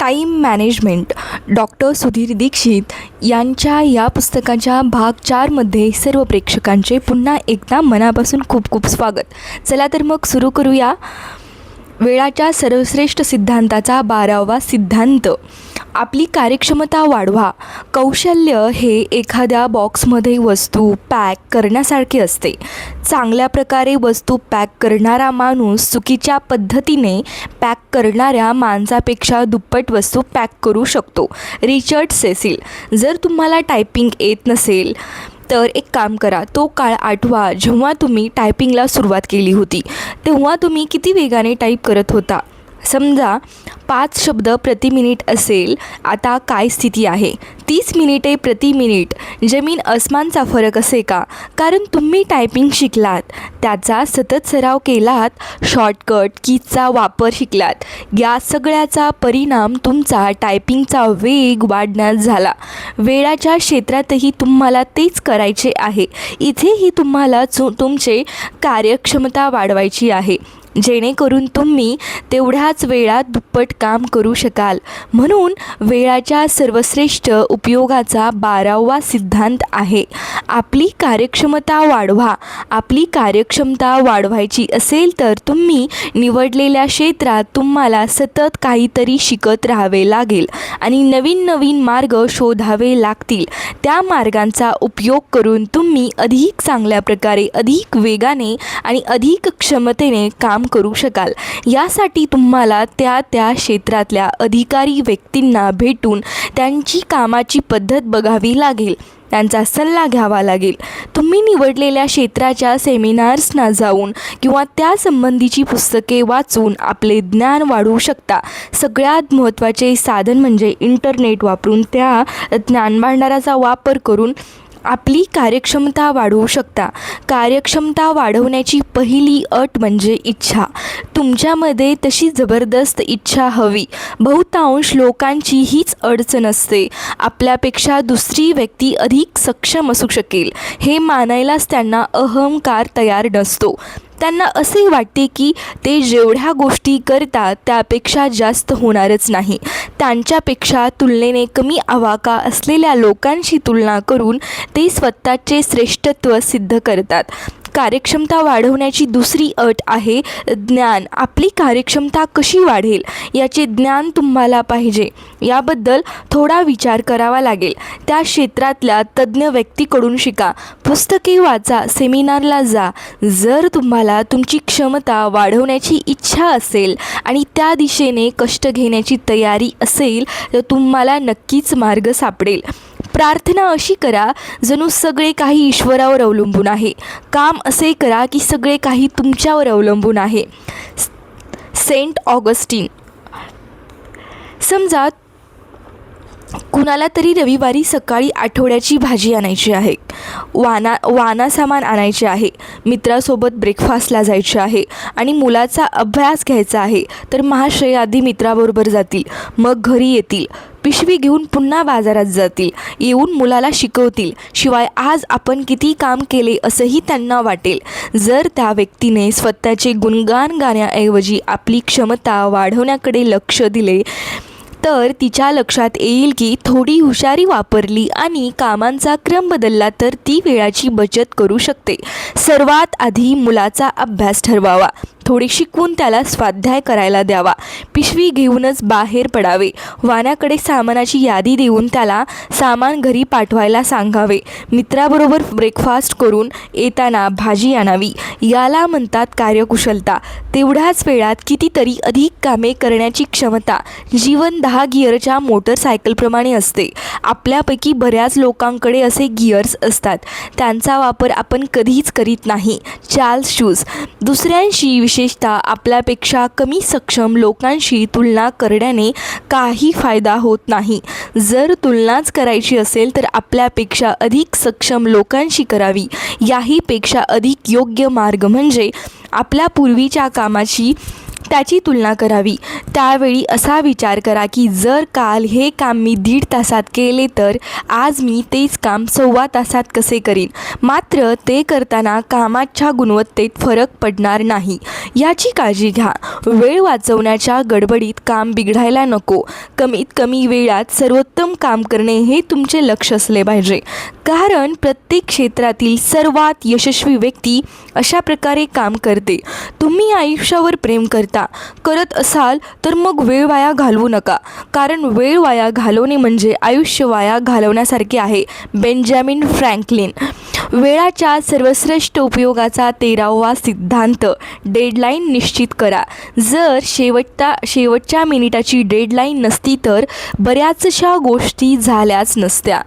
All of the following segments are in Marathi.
Time management doctor Sudhir Dikshit यांच्या या पुस्तकाच्या भाग 4मध्ये सर्व प्रेक्षकांचे पुन्हा एकदा मनापासून खूप खूप स्वागत. चला तर मग सुरू करूया. वेळाच्या सर्वश्रेष्ठ सिद्धांताचा 12वा सिद्धांत, आपली कार्यक्षमता वाढवा. कौशल्य हे एखाद्या बॉक्समध्ये वस्तू पॅक करण्यासारखे असते. चांगल्या प्रकारे वस्तू पॅक करणारा माणूस चुकीच्या पद्धतीने पॅक करणाऱ्या माणसापेक्षा दुप्पट वस्तू पॅक करू शकतो. Richard Cecil. जर तुम्हाला टायपिंग येत नसेल तर एक काम करा, तो काळ आठवा जेव्हा तुम्ही टायपिंगला सुरुवात केली होती. तेव्हा तुम्ही किती वेगाने टाईप करत होता. समजा 5 शब्द प्रति मिनिट असेल, आता काय स्थिती आहे? 30 मिनिटे प्रति मिनिट. जमीन अस्मानचा फरक असे का? कारण तुम्ही टायपिंग शिकलात, त्याचा सतत सराव केलात, शॉर्टकट कीजचा वापर शिकलात. या सगळ्याचा परिणाम तुमचा टायपिंगचा वेग वाढण्यास झाला. वेळाच्या क्षेत्रातही तुम्हाला तेच करायचे आहे. इथेही तुम्हाला तुमचे कार्यक्षमता वाढवायची आहे, जेणेकरून तुम्ही तेवढ्याच वेळात दुप्पट काम करू शकाल. म्हणून वेळाच्या सर्वश्रेष्ठ उपयोगाचा 12वा सिद्धांत आहे, आपली कार्यक्षमता वाढवा. आपली कार्यक्षमता वाढवायची असेल तर तुम्ही निवडलेल्या क्षेत्रात तुम्हाला सतत काहीतरी शिकत राहावे लागेल आणि नवीन नवीन मार्ग शोधावे लागतील. त्या मार्गांचा उपयोग करून तुम्ही अधिक चांगल्या प्रकारे, अधिक वेगाने आणि अधिक क्षमतेने काम करू शकाल. यासाठी तुम्हाला त्या क्षेत्रातल्या अधिकारी व्यक्तींना भेटून त्यांची कामाची पद्धत बघावी लागेल, त्यांचा सल्ला घ्यावा लागेल. तुम्ही निवडलेल्या क्षेत्राच्या सेमिनार्सना जाऊन किंवा त्यासंबंधीची पुस्तके वाचून आपले ज्ञान वाढवू शकता. सगळ्यात महत्त्वाचे साधन म्हणजे इंटरनेट वापरून, त्या ज्ञानभांडाराचा वापर करून आपली कार्यक्षमता वाढवू शकता. कार्यक्षमता वाढवण्याची पहिली अट म्हणजे इच्छा. तुमच्यामध्ये तशी जबरदस्त इच्छा हवी. बहुतांश लोकांची हीच अडचण असते. आपल्यापेक्षा दुसरी व्यक्ती अधिक सक्षम असू शकेल हे मानायलाच त्यांना अहंकार तयार नसतो. त्यांना असे वाटते की ते जेवढ्या गोष्टी करतात त्यापेक्षा जास्त होणारच नाही. त्यांच्यापेक्षा तुलनेने कमी आवाका असलेल्या लोकांशी तुलना करून ते स्वतःचे श्रेष्ठत्व सिद्ध करतात. कार्यक्षमता वाढवण्याची दुसरी अट आहे ज्ञान. आपली कार्यक्षमता कशी वाढेल याचे ज्ञान तुम्हाला पाहिजे. याबद्दल थोडा विचार करावा लागेल. त्या क्षेत्रातल्या तज्ज्ञ व्यक्तीकडून शिका, पुस्तके वाचा, सेमिनारला जा. जर तुम्हाला तुमची क्षमता वाढवण्याची इच्छा असेल आणि त्या दिशेने कष्ट घेण्याची तयारी असेल तर तुम्हाला नक्कीच मार्ग सापडेल. प्रार्थना अशी करा जणू सगळे काही ईश्वरावर अवलंबून आहे. काम असे करा की सगळे काही तुमच्यावर अवलंबून आहे. Saint Augustine. समजा कुणाला तरी रविवारी सकाळी आठवड्याची भाजी आणायची आहे, वाना सामान आणायचे आहे, मित्रासोबत ब्रेकफास्टला जायचे आहे आणि मुलाचा अभ्यास घ्यायचा आहे. तर महाशय आधी मित्राबरोबर जातील, मग घरी येतील, पिशवी घेऊन पुन्हा बाजारात जातील, येऊन मुलाला शिकवतील. शिवाय आज आपण किती काम केले असंही त्यांना वाटेल. जर त्या व्यक्तीने स्वतःचे गुणगान गाण्याऐवजी आपली क्षमता वाढवण्याकडे लक्ष दिले तर तिच्या लक्षात येईल की थोडी हुशारी वापरली आणि कामांचा क्रम बदलला तर ती वेळाची बचत करू शकते. सर्वात आधी मुलाचा अभ्यास ठरवावा. थोडी शिकवून त्याला स्वाध्याय करायला द्यावा. पिशवी घेऊनच बाहेर पडावे. वाण्याकडे सामानाची यादी देऊन त्याला सामान घरी पाठवायला सांगावे. मित्राबरोबर ब्रेकफास्ट करून येताना भाजी आणावी. याला म्हणतात कार्यकुशलता. तेवढ्याच वेळात कितीतरी अधिक कामे करण्याची क्षमता. जीवन 10 गिअरच्या मोटरसायकलप्रमाणे असते. आपल्यापैकी बऱ्याच लोकांकडे असे गिअर्स असतात, त्यांचा वापर आपण कधीच करीत नाही. Charles shoes. दुसऱ्यांशी, विशेषतः आपल्यापेक्षा कमी सक्षम लोकांशी तुलना करण्याने काही फायदा होत नाही. जर तुलनाच करायची असेल तर आपल्यापेक्षा अधिक सक्षम लोकांशी करावी. याहीपेक्षा अधिक योग्य मार्ग म्हणजे आपल्या पूर्वीच्या कामाची त्याची तुलना करावी. त्यावेळी असा विचार करा की जर काल हे काम मी 1.5 तासात केले तर आज मी तेच काम 1.25 तासात कसे करीन. मात्र ते करताना कामाच्या गुणवत्तेत फरक पडणार नाही याची काळजी घ्या. वेळ वाचवण्याच्या गडबडीत काम बिघडायला नको. कमीत कमी वेळात सर्वोत्तम काम करणे हे तुमचे लक्ष असले पाहिजे. कारण प्रत्येक क्षेत्रातील सर्वात यशस्वी व्यक्ती अशा प्रकारे काम करते. तुम्ही आयुष्यावर प्रेम करत असाल तर मग वेळ वाया घालवू नका. कारण वेळ वाया घालवणे म्हणजे आयुष्य वाया घालवण्यासारखे आहे. Benjamin Franklin. वेळाच्या सर्वश्रेष्ठ उपयोगाचा 13वा सिद्धांत. डेडलाईन निश्चित करा. जर शेवटच्या मिनिटाची डेडलाईन नसती तर बऱ्याचशा गोष्टी झाल्याच नसत्या.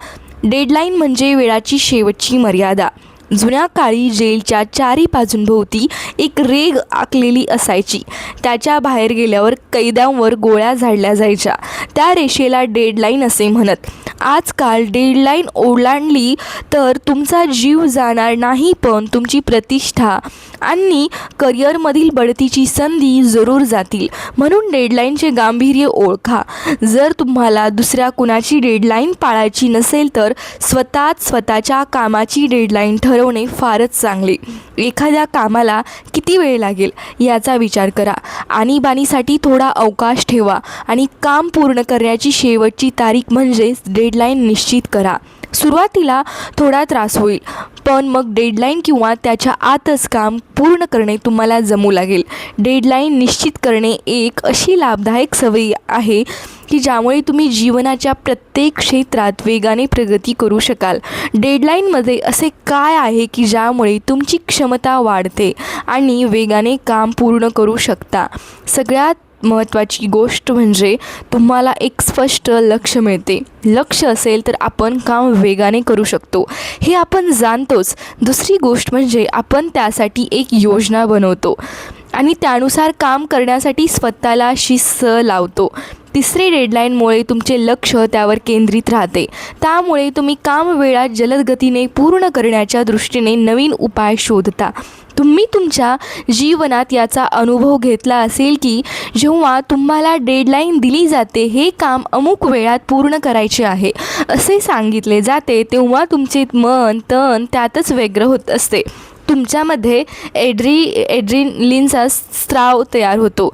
डेडलाईन म्हणजे वेळाची शेवटची मर्यादा. जुन्या काळी जेलच्या 4 बाजूंभोवती एक रेघ आखलेली असायची. त्याच्या बाहेर गेल्यावर कैद्यांवर गोळ्या झाडल्या जायच्या. त्या रेषेला डेडलाईन असे म्हणत. आजकाल डेडलाईन ओलांडली तर तुमचा जीव जाणार नाही, पण तुमची प्रतिष्ठा आणि करिअरमधील बढतीची संधी जरूर जातील. म्हणून डेडलाईनचे गांभीर्य ओळखा. जर तुम्हाला दुसऱ्या कुणाची डेडलाईन पाळायची नसेल तर स्वतःच्या कामाची डेडलाईन ठरवणे फारच चांगले. एखाद्या कामाला किती वेळ लागेल याचा विचार करा. आणीबाणीसाठी थोडा अवकाश ठेवा आणि काम पूर्ण करण्याची शेवटची तारीख म्हणजेच डेडलाईन निश्चित करा. सुरुवातीला थोडा त्रास होईल, पण मग डेडलाईन किंवा त्याच्या आतच काम पूर्ण करणे तुम्हाला जमू लागेल. डेडलाईन निश्चित करणे एक अशी लाभदायक सवय आहे की ज्यामुळे तुम्ही जीवनाच्या प्रत्येक क्षेत्रात वेगाने प्रगती करू शकाल. डेडलाईनमध्ये असे काय आहे की ज्यामुळे तुमची क्षमता वाढते आणि वेगाने काम पूर्ण करू शकता. सगळ्यात महत्त्वाची गोष्ट म्हणजे तुम्हाला एक स्पष्ट लक्ष मिळते. लक्ष असेल तर आपण काम वेगाने करू शकतो हे आपण जाणतोच. दुसरी गोष्ट म्हणजे आपण त्यासाठी एक योजना बनवतो आणि त्यानुसार काम करण्यासाठी स्वतःला शिस्त लावतो. तिसरे, डेडलाईनमुळे तुमचे लक्ष त्यावर केंद्रित राहते. त्यामुळे तुम्ही काम वेळात जलद गतीने पूर्ण करण्याच्या दृष्टीने नवीन उपाय शोधता. तुम्ही तुमच्या जीवनात याचा अनुभव घेतला असेल की जेव्हा तुम्हाला डेडलाईन दिली जाते, हे काम अमुक वेळात पूर्ण करायचे आहे असे सांगितले जाते, तेव्हा तुमचे मन तन त्यातच व्यग्र होत असते. तुमच्यामध्ये एड्रिनलिनचा स्त्राव तयार होतो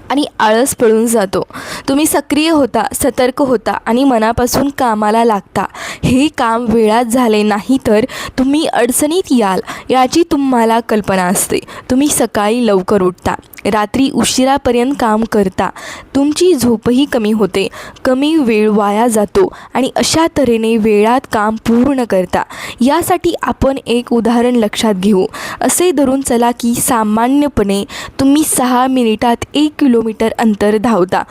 आणि आळस पळून जातो. तुम्ही सक्रिय होता, सतर्क होता आणि मनापासून कामाला लागता. हे काम वेळात झाले नाही तर तुम्ही अडचणीत याल याची तुम्हाला कल्पना असते. तुम्ही सकाळी लवकर उठता, रात्री उशिरापर्यंत काम करता, तुमची झोपही कमी होते, कमी वेळ वाया जातो आणि अशा तऱ्हेने वेळात काम पूर्ण करता. यासाठी आपण एक उदाहरण लक्षात घेऊ. असे धरून चला की सामान्यपणे तुम्ही 6 मिनिटात 1 किलोमीटर अंतर धावता,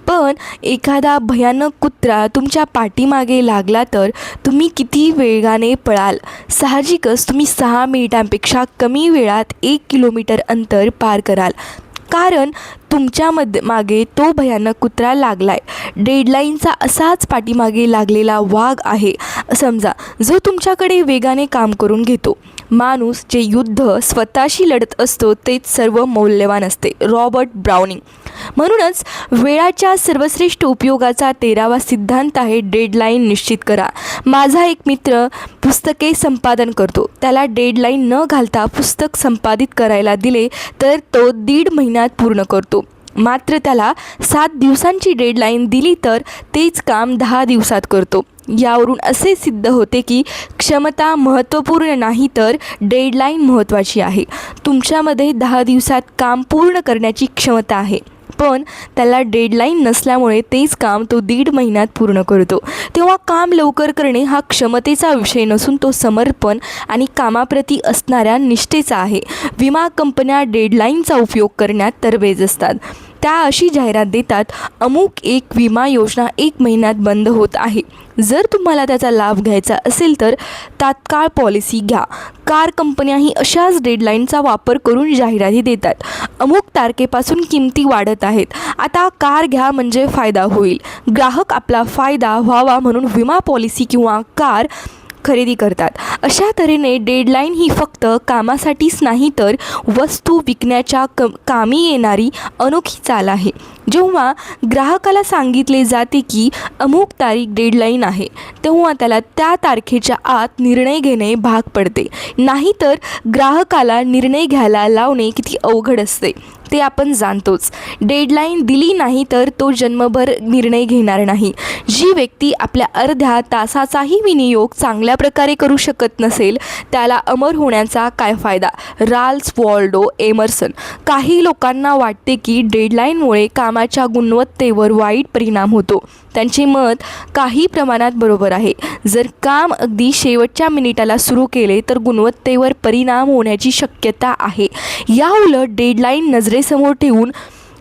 पण एखादा भयानक कुत्रा तुमच्या पाठीमागे लागला तर तुम्ही किती वेगाने पळाल. साहजिकच तुम्ही 6 मिनिटांपेक्षा कमी वेळात 1 किलोमीटर अंतर पार कराल, कारण तुमच्या मागे तो भयानक कुत्रा लागलाय. डेडलाईनचा असाच पाठीमागे लागलेला वाघ आहे समजा, जो तुमच्याकडे वेगाने काम करून घेतो. माणूस जे युद्ध स्वतःशी लढत असतो तेच सर्व मौल्यवान असते. Robert browning. म्हणूनच वेळाच्या सर्वश्रेष्ठ उपयोगाचा 13वा सिद्धांत आहे डेडलाईन निश्चित करा. माझा एक मित्र पुस्तके संपादन करतो. त्याला डेडलाईन न घालता पुस्तक संपादित करायला दिले तर तो 1.5 महिन्यात पूर्ण करतो. मात्र त्याला 7 दिवसांची डेडलाईन दिली तर तेच काम 10 दिवसात करतो. यावरून असे सिद्ध होते की क्षमता महत्त्वपूर्ण नाही तर डेडलाईन महत्त्वाची आहे. तुमच्यामध्ये 10 दिवसात काम पूर्ण करण्याची क्षमता आहे, पण त्याला डेडलाईन नसल्यामुळे तेच काम तो 1.5 महिन्यात पूर्ण करतो. तेव्हा काम लवकर करणे हा क्षमतेचा विषय नसून तो समर्पण आणि कामाप्रती असणाऱ्या निष्ठेचा आहे. विमा कंपन्या डेडलाईनचा उपयोग करण्यात तरबेज असतात. त्या अशी जाहिरात देतात, अमुक एक विमा योजना 1 महिन्यात बंद होत आहे. जर तुम्हाला त्याचा लाभ घ्यायचा असेल तर तात्काळ पॉलिसी घ्या. कार कंपन्याही अशाच डेडलाईनचा वापर करून जाहिराती देतात. अमुक तारखेपासून किमती वाढत आहेत, आता कार घ्या म्हणजे फायदा होईल. ग्राहक आपला फायदा व्हावा म्हणून विमा पॉलिसी किंवा कार खरेदी करतात. अशा तऱ्हेने डेडलाईन ही फक्त कामासाठीच नाही तर वस्तू विकण्याच्या कामी येणारी अनोखी चाल आहे. जेव्हा ग्राहकाला सांगितले जाते की अमुक तारीख डेडलाईन आहे, तेव्हा त्याला त्या तारखेच्या आत निर्णय घेणे भाग पडते. नाहीतर ग्राहकाला निर्णय घ्यायला लावणे किती अवघड असते ते आपण जाणतोच. डेडलाईन दिली नाही तर तो जन्मभर निर्णय घेणार नाही. जी व्यक्ती आपल्या अर्ध्या तासाचाही विनियोग चांगल्या प्रकारे करू शकत नसेल त्याला अमर होण्याचा काय फायदा. Ralph Waldo Emerson. काही लोकांना वाटते की डेडलाईनमुळे कामाच्या गुणवत्तेवर वाईट परिणाम होतो. त्यांचे मत काही प्रमाणात बरोबर आहे. जर काम अगदी शेवटच्या मिनिटाला सुरू केले तर गुणवत्तेवर परिणाम होण्याची शक्यता आहे. याउलट डेडलाईन नजरेसमोर ठेवून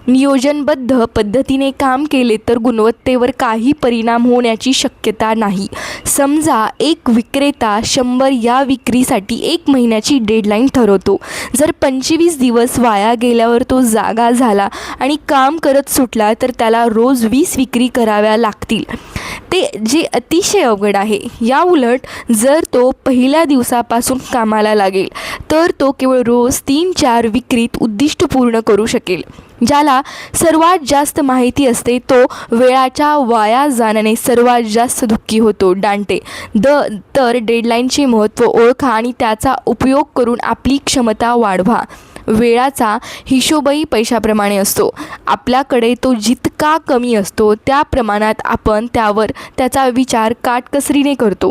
नियोजनबद्ध पद्धतीने काम केले तर गुणवत्तेवर काही परिणाम होण्याची शक्यता नाही. समजा एक विक्रेता 100 या विक्रीसाठी 1 महिन्याची डेडलाईन ठरवतो. जर 25 दिवस वाया गेल्यावर तो जागा झाला आणि काम करत सुटला तर त्याला रोज 20 विक्री कराव्या लागतील, ते जे अतिशय अवघड आहे. याउलट जर तो पहिल्या दिवसापासून कामाला लागेल तर तो केवळ रोज 3-4 विक्रीत उद्दिष्ट पूर्ण करू शकेल. ज्याला सर्वात जास्त माहिती असते तो वेळाच्या वाया जाण्याने सर्वात जास्त दुःखी होतो. डांटे. तर डेडलाईनचे महत्त्व ओळखा आणि त्याचा उपयोग करून आपली क्षमता वाढवा. वेळाचा हिशोबही पैशाप्रमाणे असतो. आपल्याकडे तो जितका कमी असतो त्या प्रमाणात आपण त्याचा विचार काटकसरीने करतो.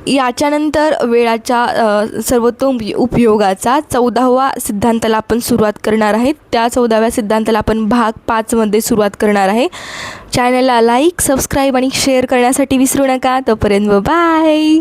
याच्यानंतर वेळाच्या सर्वोत्तम उपयोगाचा 14व्या सिद्धांताला आपण सुरुवात करणार आहे. त्या 14व्या सिद्धांताला आपण भाग 5 मध्ये सुरुवात करणार आहे. चॅनलला लाईक, सबस्क्राईब आणि शेअर करण्यासाठी विसरू नका. तोपर्यंत बाय.